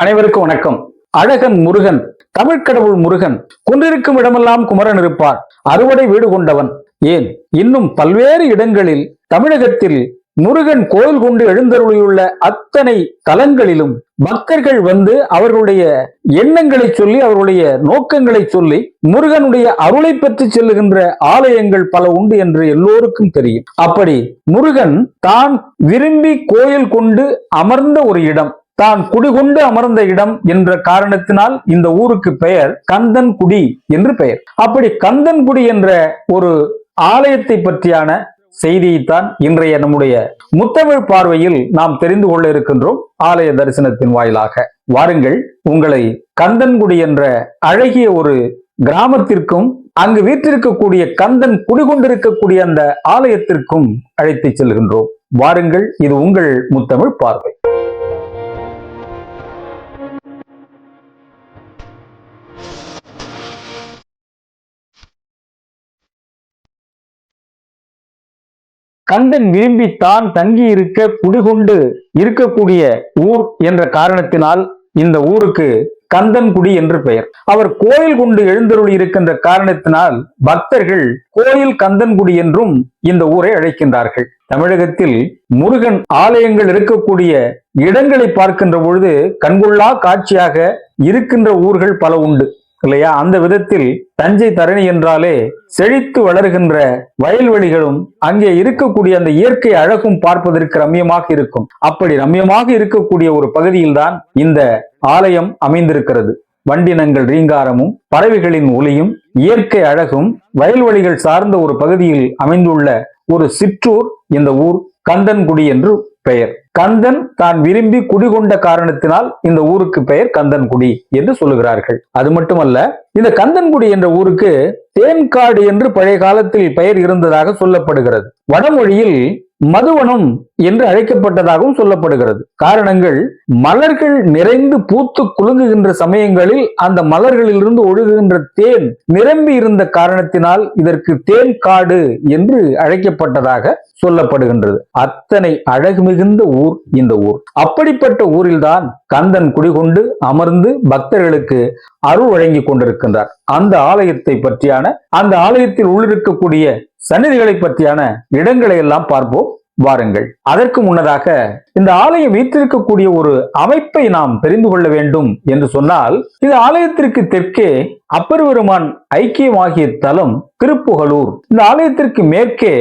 அனைவருக்கும் வணக்கம். அழகன் முருகன், தமிழ் கடவுள் முருகன், குன்றிருக்கும் இடமெல்லாம் குமரன் இருப்பார், அறுவடை வீடு கொண்டவன். ஏன் இன்னும் பல்வேறு இடங்களில் தமிழகத்தில் முருகன் கோயில் கொண்டு எழுந்தருளியுள்ள அத்தனை தலங்களிலும் பக்தர்கள் வந்து அவர்களுடைய எண்ணங்களை சொல்லி, அவர்களுடைய நோக்கங்களை சொல்லி முருகனுடைய அருளை பெற்று செல்லுகின்ற ஆலயங்கள் பல உண்டு என்று எல்லோருக்கும் தெரியும். அப்படி முருகன் தான் விரும்பி கோயில் கொண்டு அமர்ந்த ஒரு இடம், தான் குடிகொண்டு அமர்ந்த இடம் என்ற காரணத்தினால் இந்த ஊருக்கு பெயர் கந்தன்குடி என்று பெயர். அப்படி கந்தன்குடி என்ற ஒரு ஆலயத்தை பற்றியான செய்தியைத்தான் இன்றைய நம்முடைய முத்தமிழ் பார்வையில் நாம் தெரிந்து கொள்ள இருக்கின்றோம். ஆலய தரிசனத்தின் வாயிலாக வாருங்கள், உங்களை கந்தன்குடி என்ற அழகிய ஒரு கிராமத்திற்கும் அங்கு வீற்றிருக்கக்கூடிய கந்தன் குடிகொண்டிருக்கக்கூடிய அந்த ஆலயத்திற்கும் அழைத்து செல்கின்றோம். வாருங்கள், இது உங்கள் முத்தமிழ் பார்வை. கந்தன் விரும்பி தான் தங்கி இருக்க குடிகொண்டு இருக்கக்கூடிய ஊர் என்ற காரணத்தினால் இந்த ஊருக்கு கந்தன்குடி என்று பெயர். அவர் கோயில் கொண்டு எழுந்தருளி இருக்கின்ற காரணத்தினால் பக்தர்கள் கோயில் கந்தன்குடி என்றும் இந்த ஊரை அழைக்கின்றார்கள். தமிழகத்தில் முருகன் ஆலயங்கள் இருக்கக்கூடிய இடங்களை பார்க்கின்ற பொழுது கண்கொள்ளா காட்சியாக இருக்கின்ற ஊர்கள் பல உண்டு இல்லையா? அந்த விதத்தில் தஞ்சை தரணி என்றாலே செழித்து வளர்கின்ற வயல்வெளிகளும் அங்கே இருக்கக்கூடிய அந்த இயற்கை அழகும் பார்ப்பதற்கு ரம்யமாக இருக்கும். அப்படி ரம்யமாக இருக்கக்கூடிய ஒரு பகுதியில்தான் இந்த ஆலயம் அமைந்திருக்கிறது. வண்டினங்கள் ரீங்காரமும் பறவைகளின் ஒலியும் இயற்கை அழகும் வயல்வெளிகள் சார்ந்த ஒரு பகுதியில் அமைந்துள்ள ஒரு சிற்றூர் இந்த ஊர் கந்தன்குடி என்று பெயர். கந்தன் தான் விரும்பி குடிகொண்ட காரணத்தினால் இந்த ஊருக்கு பெயர் கந்தன்குடி என்று சொல்லுகிறார்கள். அது மட்டுமல்ல, இந்த கந்தன்குடி என்ற ஊருக்கு தேன்காடு என்று பழைய காலத்தில் பெயர் இருந்ததாக சொல்லப்படுகிறது. வடமொழியில் மதுவனம் என்று அழைக்கப்பட்டதாகவும் சொல்லப்படுகிறது. காரணங்கள், மலர்கள் நிறைந்து பூத்து குலுங்குகின்ற சமயங்களில் அந்த மலர்களிலிருந்து ஒழுகுகின்ற தேன் நிரம்பி இருந்த காரணத்தினால் இதற்கு தேன்காடு என்று அழைக்கப்பட்டதாக சொல்லப்படுகின்றது. அத்தனை அழகு மிகுந்த ஊர் இந்த ஊர். அப்படிப்பட்ட ஊரில்தான் கந்தன் குடிகொண்டு அமர்ந்து பக்தர்களுக்கு அருள் வழங்கி கொண்டிருக்கின்றார். அந்த ஆலயத்தை பற்றியான, அந்த ஆலயத்தில் உள்ளிருக்கக்கூடிய சந்நிதிகளை பற்றியான இடங்களை எல்லாம் பார்ப்போம். வாருங்கள். அதற்கு முன்னதாக இந்த ஆலயம் வீற்றிருக்கக்கூடிய ஒரு அமைப்பை நாம் தெரிந்து கொள்ள வேண்டும் என்று சொன்னால், இந்த ஆலயத்திற்கு தெற்கே அப்பெருமான் ஐக்கியமாகிய தலம் திருப்புகலூர். இந்த ஆலயத்திற்கு மேற்கே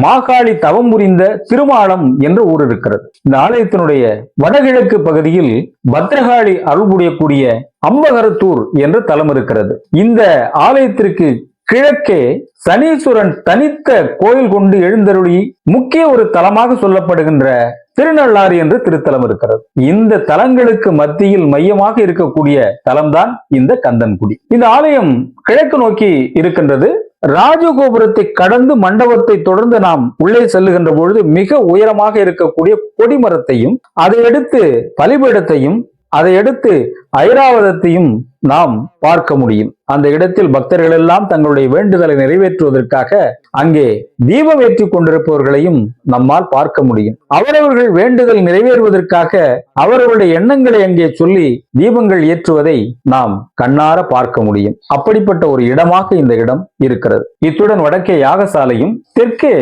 மாகாளி தவம் புரிந்த திருமாலம் என்ற ஊர் இருக்கிறது. இந்த ஆலயத்தினுடைய வடகிழக்கு பகுதியில் பத்ரகாளி அருள் புரியக்கூடிய அம்பகரத்தூர் என்ற தலம் இருக்கிறது. இந்த ஆலயத்திற்கு கிழக்கே சனீஸ்வரன் தனித்த கோயில் கொண்டு எழுந்தருளி முக்கிய ஒரு தலமாக சொல்லப்படுகின்ற திருநள்ளாறு என்று திருத்தலம் இருக்கிறது. இந்த தலங்களுக்கு மத்தியில் மையமாக இருக்கக்கூடிய தலம்தான் இந்த கந்தன்குடி. இந்த ஆலயம் கிழக்கு நோக்கி இருக்கின்றது. ராஜகோபுரத்தை கடந்து மண்டபத்தை தொடர்ந்து நாம் உள்ளே செல்லுகின்ற பொழுது மிக உயரமாக இருக்கக்கூடிய கொடிமரத்தையும், அதை அடுத்து பலிபீடத்தையும், அதை அடுத்து ஐராவதத்தையும் நாம் பார்க்க முடியும். அந்த இடத்தில் பக்தர்கள் எல்லாம் தங்களுடைய வேண்டுதலை நிறைவேற்றுவதற்காக அங்கே தீபம் ஏற்றி கொண்டிருப்பவர்களையும் நம்மால் பார்க்க முடியும். அவரவர்கள் வேண்டுதல் நிறைவேறுவதற்காக அவர்களுடைய எண்ணங்களை அங்கே சொல்லி தீபங்கள் ஏற்றுவதை நாம் கண்ணார பார்க்க முடியும். அப்படிப்பட்ட ஒரு இடமாக இந்த இடம் இருக்கிறது. இத்துடன் வடக்கே யாகசாலையும், தெற்கே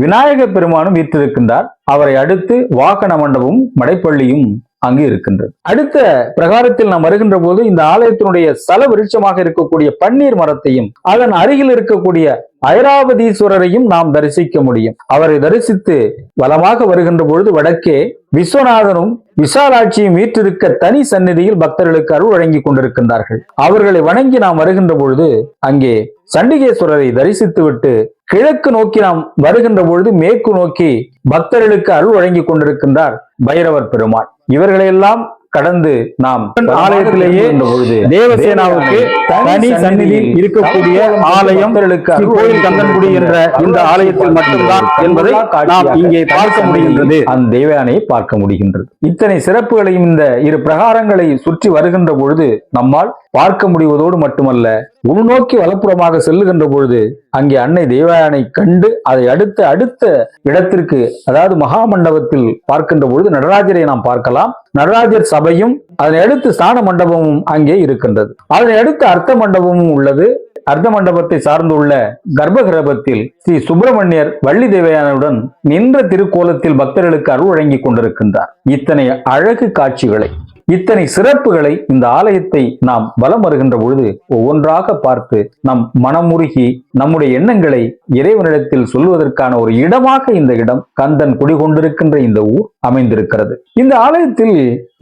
விநாயக பெருமானும் வீற்றிருக்கின்றார். அவரை அடுத்து வாகன மண்டபமும் மடைப்பள்ளியும் அங்கு இருக்கின்றது. அடுத்த பிரகாரத்தில் நாம் வருகின்ற போது இந்த ஆலயத்தினுடைய ஸ்தல விருட்சமாக இருக்கக்கூடிய பன்னீர் மரத்தையும், அதன் அருகில் இருக்கக்கூடிய ஐராவதீஸ்வரரையும் நாம் தரிசிக்க முடியும். அவரை தரிசித்து வலமாக வருகின்ற பொழுது வடக்கே விஸ்வநாதனும் விசாலாட்சியும் வீற்றிருக்க தனி சந்நிதியில் பக்தர்களுக்கு அருள் வழங்கி கொண்டிருக்கின்றார்கள். அவர்களை வணங்கி நாம் வருகின்ற பொழுது அங்கே சண்டிகேஸ்வரரை தரிசித்து விட்டு கிழக்கு நோக்கி நாம் வருகின்ற பொழுது மேற்கு நோக்கி பக்தர்களுக்கு அருள் வழங்கி கொண்டிருக்கின்றார் பைரவர் பெருமான். இவர்களையெல்லாம் கடந்து நாம் ஆலயத்திலேயே தேவசேனாவுக்கு தனி சந்நிதி இருக்கக்கூடிய ஆலயம் கோயில் கந்தன்குடி என்ற இந்த ஆலயத்தில் மட்டும்தான் என்பதை நாம் இங்கே பார்க்க முடிகின்றது. அந்த தேவயானையை பார்க்க முடிகின்றது. இத்தனை சிறப்புகளையும் இந்த இரு பிரகாரங்களை சுற்றி வருகின்ற பொழுது நம்மால் பார்க்க முடிவதோடு மட்டுமல்ல, உள்நோக்கி வலப்புறமாக செல்லுகின்ற பொழுது அங்கே அன்னை தேவயானை கண்டு அதை அடுத்த இடத்திற்கு, அதாவது மகாமண்டபத்தில் பார்க்கின்ற பொழுது நடராஜரை நாம் பார்க்கலாம். நடராஜர் சபையும் அதனை அடுத்து ஸ்தான மண்டபமும் அங்கே இருக்கின்றது. அதனை அடுத்து அர்த்த மண்டபமும் உள்ளது. அர்த்த மண்டபத்தை சார்ந்துள்ள கர்ப்பகிரகத்தில் ஸ்ரீ சுப்பிரமணியர் வள்ளி தேவயானுடன் நின்ற திருக்கோலத்தில் பக்தர்களுக்கு அருள் வழங்கி கொண்டிருக்கின்றார். இத்தனை அழகு காட்சிகளை, இத்தனை சிறப்புகளை இந்த ஆலயத்தை நாம் வலம் வருகின்ற பொழுது ஒவ்வொன்றாக பார்த்து நம் மனமுருகி நம்முடைய எண்ணங்களை இறைவனிடத்தில் சொல்வதற்கான ஒரு இடமாக இந்த இடம், கந்தன் குடிகொண்டிருக்கின்ற இந்த ஊர் அமைந்திருக்கிறது. இந்த ஆலயத்தில்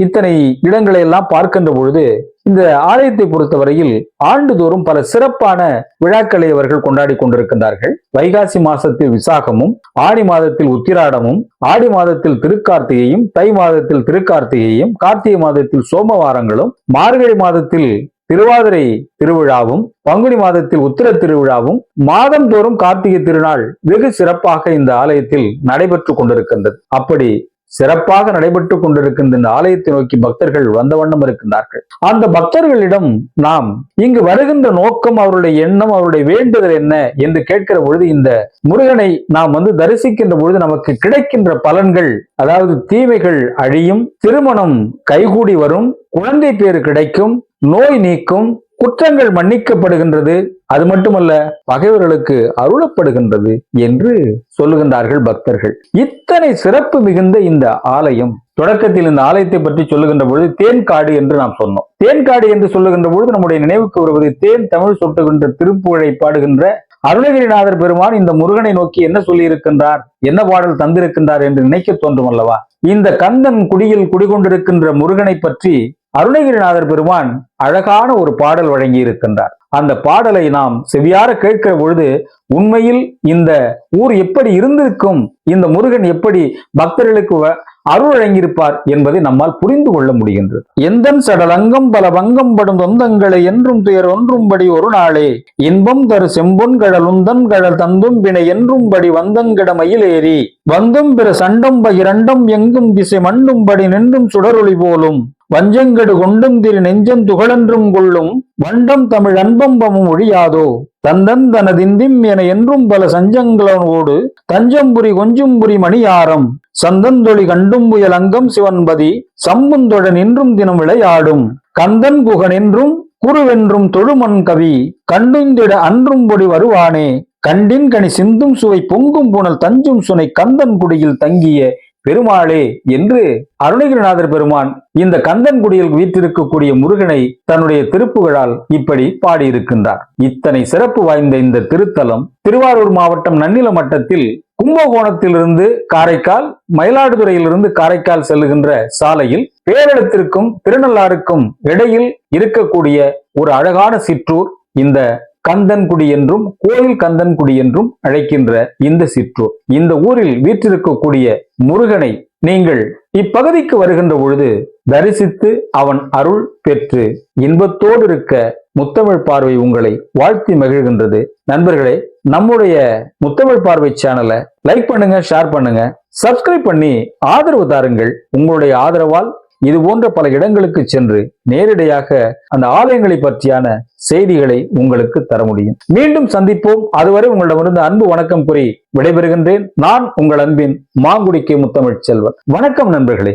இத்தனை இடங்களை எல்லாம் பார்க்கின்ற பொழுது இந்த ஆலயத்தை பொறுத்தவரையில் ஆண்டுதோறும் பல சிறப்பான விழாக்களை அவர்கள் கொண்டாடி கொண்டிருக்கின்றார்கள். வைகாசி மாதத்தில் விசாகமும், ஆடி மாதத்தில் உத்திராடமும், ஆடி மாதத்தில் திருக்கார்த்திகையும், தை மாதத்தில் திருக்கார்த்திகையும், கார்த்திகை மாதத்தில் சோமவாரங்களும், மார்கழி மாதத்தில் திருவாதிரை திருவிழாவும், பங்குனி மாதத்தில் உத்திர திருவிழாவும், மாதந்தோறும் கார்த்திகை திருநாள் வெகு சிறப்பாக இந்த ஆலயத்தில் நடைபெற்று கொண்டிருக்கின்றது. அப்படி சிறப்பாக நடைபெற்றுக் கொண்டிருக்கின்ற இந்த ஆலயத்தை நோக்கி பக்தர்கள் வந்த வண்ணம் இருக்கின்றார்கள். அந்த பக்தர்களிடம் நாம் இங்கு வருகின்ற நோக்கம், அவருடைய எண்ணம், அவருடைய வேண்டுதல் என்ன என்று கேட்கிற பொழுது, இந்த முருகனை நாம் தரிசிக்கின்ற பொழுது நமக்கு கிடைக்கின்ற பலன்கள், அதாவது தீமைகள் அழியும், திருமணம் கைகூடி வரும், குழந்தை பேறு கிடைக்கும், நோய் நீக்கும், குற்றங்கள் மன்னிக்கப்படுகின்றது, அது மட்டுமல்ல பகைவர்களுக்கு அருளப்படுகின்றது என்று சொல்லுகின்றார்கள் பக்தர்கள். இத்தனை சிறப்பு மிகுந்த இந்த ஆலயம், தொடக்கத்தில் இந்த ஆலயத்தை பற்றி சொல்லுகின்ற பொழுது தேன்காடு என்று நாம் சொன்னோம். தேன்காடு என்று சொல்லுகின்ற பொழுது நம்முடைய நினைவுக்கு வருவது தேன் தமிழ் சொட்டுகின்ற திருப்புகழை பாடுகின்ற அருணகிரிநாதர் பெருமான் இந்த முருகனை நோக்கி என்ன சொல்லி இருக்கின்றார், என்ன பாடல் தந்திருக்கின்றார் என்று நினைக்க தோன்றும் அல்லவா? இந்த கந்தன் குடியில் குடிகொண்டிருக்கின்ற முருகனை பற்றி அருணகிரிநாதர் பெருமான் அழகான ஒரு பாடல் வழங்கி இருக்கின்றார். அந்த பாடலை நாம் செவியார கேட்கிற பொழுது உண்மையில் இந்த ஊர் எப்படி இருந்திருக்கும், இந்த முருகன் எப்படி பக்தர்களுக்கு அருள் வழங்கியிருப்பார் என்பதை நம்மால் புரிந்து கொள்ள முடிகின்றது. எந்தன் சடலங்கம் பல பங்கம் படும் தொந்தங்களை என்றும் துயர் ஒன்றும்படி ஒரு நாளே இன்பம் தரு செம்பொன் கடல் உந்தன் கடல் தந்தும் பிணை என்றும்படி வந்தங்கிட மயிலேறி வந்தும் பிற சண்டம் பகிரண்டம் எங்கும் திசை மண்டும்படி நின்றும் சுடரொளி போலும் வஞ்சங்கடு கொண்டும் திரு நெஞ்சம் துகளென்றும் கொள்ளும் வண்டம் தமிழ் அன்பம்பமும் ஒழியாதோ தந்தன் தனதிந்திம் என என்றும் பல சஞ்சங்களோடு தஞ்சம்புரி கொஞ்சும்புரி மணியாரம் சந்தந்தொளி கண்டும் புயல் அங்கம் சிவன்பதி சம்புந்தொட நின்றும் தினம் விளையாடும் கந்தன் குகன் என்றும் குருவென்றும் தொழுமன் கவி கண்டுந்திட அன்றும் பொடி வருவானே கண்டின் கனி சிந்தும் சுவை பொங்கும் புனல் தஞ்சும் சுனை கந்தன் குடியில் தங்கிய பெருமாளே என்று அருணகிரிநாதர் பெருமான் இந்த கந்தன்குடியில் வீற்றிருக்கக்கூடிய முருகனை தன்னுடைய திருப்புகளால் இப்படி பாடியிருக்கின்றார். இத்தனை சிறப்பு வாய்ந்த இந்த திருத்தலம் திருவாரூர் மாவட்டம் நன்னில மட்டத்தில் கும்பகோணத்திலிருந்து காரைக்கால், மயிலாடுதுறையிலிருந்து காரைக்கால் செல்லுகின்ற சாலையில் பேரளத்திற்கும் திருநள்ளாருக்கும் இடையில் இருக்கக்கூடிய ஒரு அழகான சிற்றூர் இந்த கந்தன்குடி என்றும் கோயில் கந்தன்குடி என்றும் அழைக்கின்ற இந்த சிற்றூர். இந்த ஊரில் வீற்றிருக்கக்கூடிய முருகனை நீங்கள் இப்பகுதிக்கு வருகின்ற பொழுது தரிசித்து அவன் அருள் பெற்று இன்பத்தோடு இருக்க முத்தமிழ் பார்வை உங்களை வாழ்த்தி மகிழ்கின்றது. நண்பர்களே, நம்முடைய முத்தமிழ் பார்வை சேனலை லைக் பண்ணுங்க, ஷேர் பண்ணுங்க, சப்ஸ்கிரைப் பண்ணி ஆதரவு தாருங்கள். உங்களுடைய ஆதரவால் இது போன்ற பல இடங்களுக்கு சென்று நேரடியாக அந்த ஆலயங்களை பற்றியான செய்திகளை உங்களுக்கு தர முடியும். மீண்டும் சந்திப்போம். அதுவரை உங்களிடமிருந்து அன்பு வணக்கம் கூறி விடைபெறுகின்றேன். நான் உங்கள் அன்பின் மாங்குடி கே. முத்தமிழ் செல்வன். வணக்கம் நண்பர்களே.